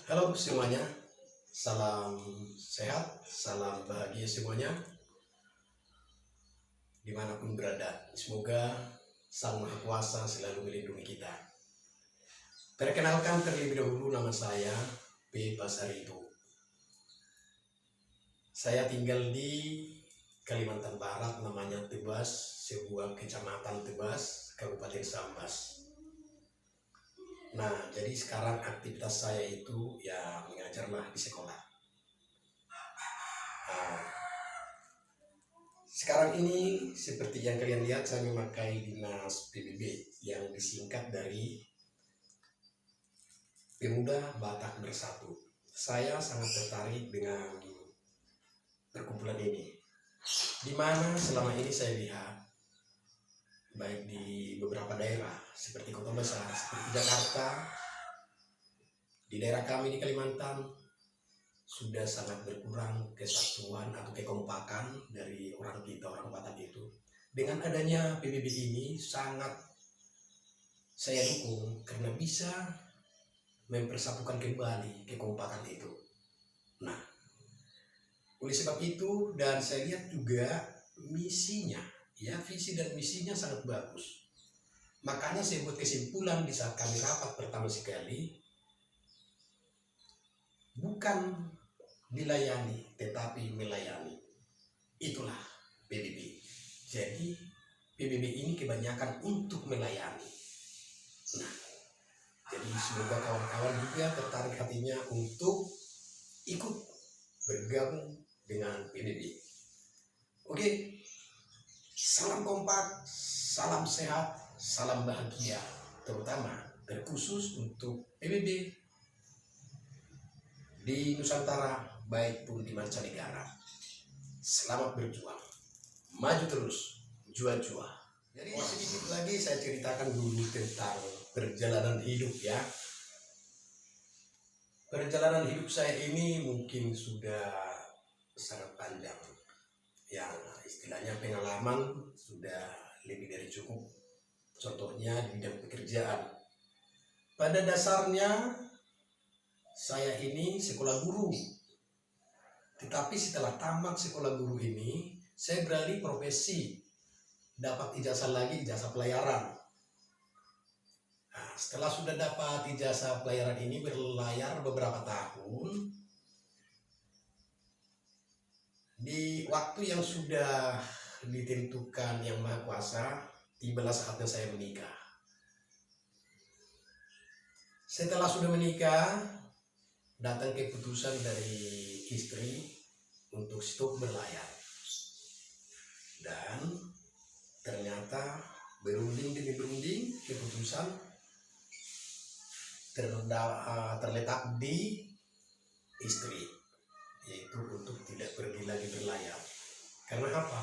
Halo semuanya, salam sehat, salam bahagia semuanya, dimanapun berada. Semoga Sang Maha Kuasa selalu melindungi kita. Perkenalkan terlebih dahulu, nama saya P. Pasaribu. Saya tinggal di Kalimantan Barat, namanya Tebas, sebuah kecamatan Tebas, Kabupaten Sambas. Nah, jadi sekarang aktivitas saya itu ya mengajarlah di sekolah. Nah, sekarang ini seperti yang kalian lihat, saya memakai dinas PBB yang disingkat dari Pemuda Batak Bersatu. Saya sangat tertarik dengan perkumpulan ini, di mana selama ini saya lihat baik di beberapa daerah seperti kota besar seperti Jakarta, di daerah kami di Kalimantan sudah sangat berkurang kesatuan atau kekompakan dari orang kita, orang Batak itu. Dengan adanya PBB ini sangat saya dukung karena bisa mempersatukan kembali kekompakan itu. Nah, oleh sebab itu, dan saya lihat juga misinya, ya visi dan misinya sangat bagus. Makanya saya buat kesimpulan di saat kami rapat pertama sekali, bukan dilayani tetapi melayani. Itulah PBB. Jadi PBB ini kebanyakan untuk melayani. Nah, jadi semoga kawan-kawan juga tertarik hatinya untuk ikut bergabung dengan PBB. Oke, salam kompak, salam sehat, salam bahagia, terutama terkhusus untuk PBB di Nusantara baik pun di mancanegara. Selamat berjuang, maju terus, jua-jua. Jadi sedikit lagi saya ceritakan dulu tentang perjalanan hidup ya. Perjalanan hidup saya ini mungkin sudah sangat panjang. Yang istilahnya pengalaman sudah lebih dari cukup. Contohnya di bidang pekerjaan. Pada dasarnya saya ini sekolah guru. Tetapi setelah tamat sekolah guru ini, saya beralih profesi. Dapat ijazah lagi, ijazah pelayaran. Nah, setelah sudah dapat ijazah pelayaran ini, berlayar beberapa tahun. Di waktu yang sudah ditentukan Yang Maha Kuasa, tibalah saatnya saya menikah. Setelah sudah menikah, datang keputusan dari istri untuk stop berlayar. Dan ternyata berunding demi berunding keputusan terletak di istri, yaitu untuk tidak pergi lagi berlayar. Karena apa?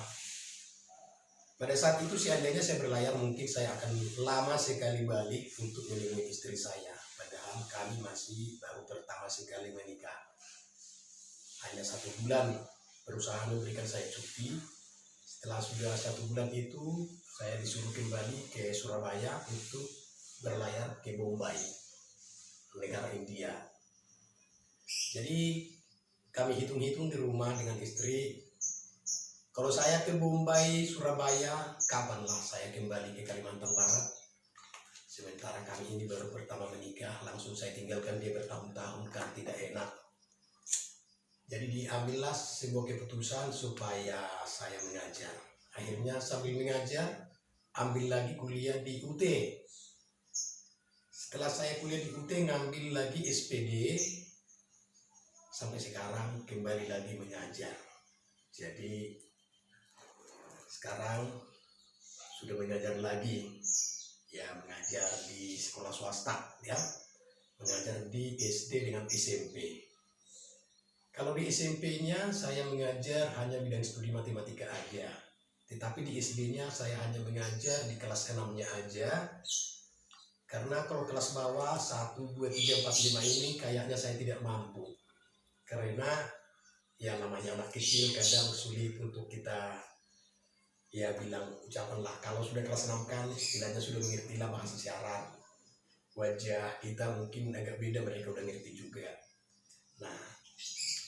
Pada saat itu seandainya saya berlayar, mungkin saya akan lama sekali balik untuk menemui istri saya. Padahal kami masih baru pertama sekali menikah. Hanya 1 bulan perusahaan memberikan saya cuti. Setelah sudah 1 bulan itu, saya disuruh kembali ke Surabaya untuk berlayar ke Bombay, negara India. Jadi kami hitung-hitung di rumah dengan istri, kalau saya ke Bombay, Surabaya, kapanlah saya kembali ke Kalimantan Barat? Sementara kami ini baru pertama menikah, langsung saya tinggalkan dia bertahun-tahun, kan tidak enak. Jadi diambillah sebuah keputusan supaya saya mengajar. Akhirnya sambil mengajar, ambil lagi kuliah di UT. Setelah saya kuliah di UT, ngambil lagi SPD. Sampai sekarang kembali lagi mengajar. Jadi sekarang sudah mengajar lagi. Ya, mengajar di sekolah swasta ya. Mengajar di SD dengan SMP. Kalau di SMP-nya saya mengajar hanya bidang studi matematika aja. Tetapi di SD-nya saya hanya mengajar di kelas 6-nya aja. Karena kalau kelas bawah 1, 2, 3, 4, 5 ini kayaknya saya tidak mampu. Karena ya namanya anak kecil kadang sulit untuk kita ya bilang ucapan lah. Kalau sudah kelas 6 kan istilahnya sudah mengerti lah bahasa isyarat. Wajah kita mungkin agak beda, mereka udah ngerti juga.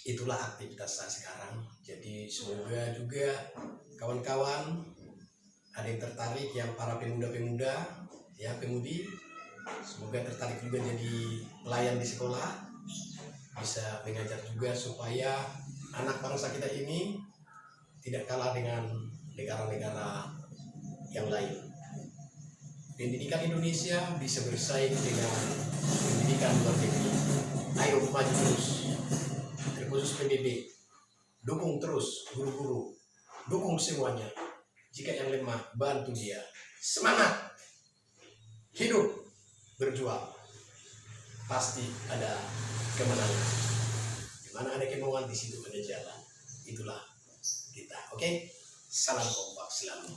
itulah aktivitas saya sekarang. Jadi semoga juga kawan-kawan ada yang tertarik, yang para pemuda-pemuda, ya pemudi, semoga tertarik juga jadi pelayan di sekolah, bisa mengajar juga supaya anak bangsa kita ini tidak kalah dengan negara-negara yang lain. Pendidikan Indonesia bisa bersaing dengan pendidikan luar negeri. Ayo maju terus, terkhusus PBB, dukung terus guru-guru, dukung semuanya. Jika yang lemah, bantu dia. Semangat, hidup, berjuang, pasti ada kemenangan. Di mana ada kemauan, di situ ada jalan. Itulah kita, oke? Salam kompak selalu.